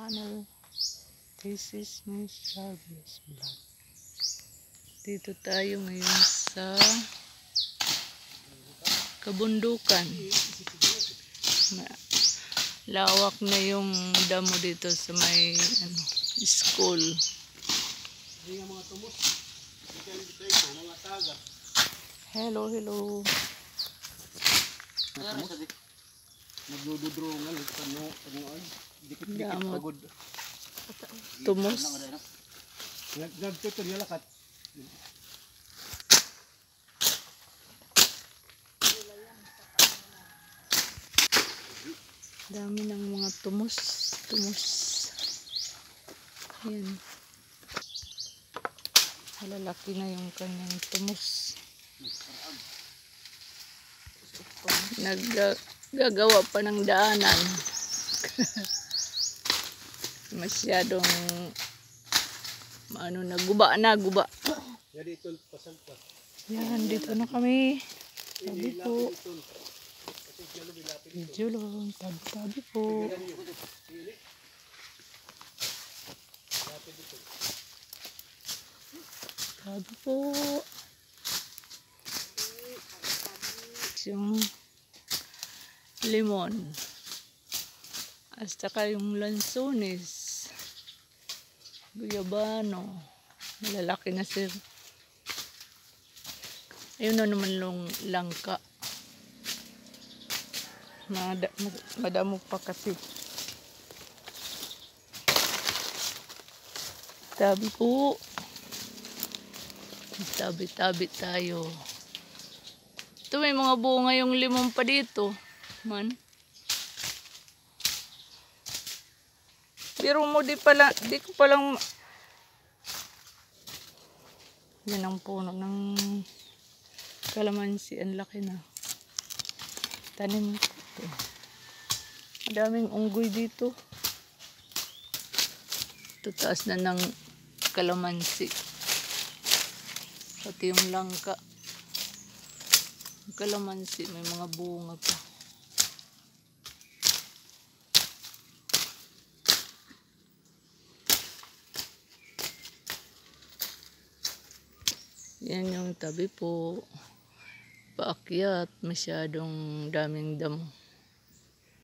channel. This is Miss Jarvis Vlog. Dito tayo ngayon sa kabundukan. Lawak na yung damo dito sa may school. Hello, hello. Naglududrungan dikit-dikit pagod. Tumos. Nagtutul lakat. Dami ng mga tumos. Yan. Malalaki na yung kanyang tumos. Naggagawa pa ng daanan. Masyadong guba. Yan, dito na kami. Tabi po. Medyo lang, tabi po. Tabi po. Yung limon. Hasta yung lansones. Guyabano. Malalaki na sir. Ayun na naman yung langka. Madamo pa kasi. Tabi po. Tabi tayo. Ito may mga bunga yung limon pa dito. Man. Pero mo di ko palang yan ang puno ng kalamansi. Ang laki na. Tanim ito. Madaming unggoy dito. Ito taas na ng kalamansi. Pati yung langka. Yung kalamansi may mga bunga pa. Yan yung tabi po. Paakyat, masyadong daming damo.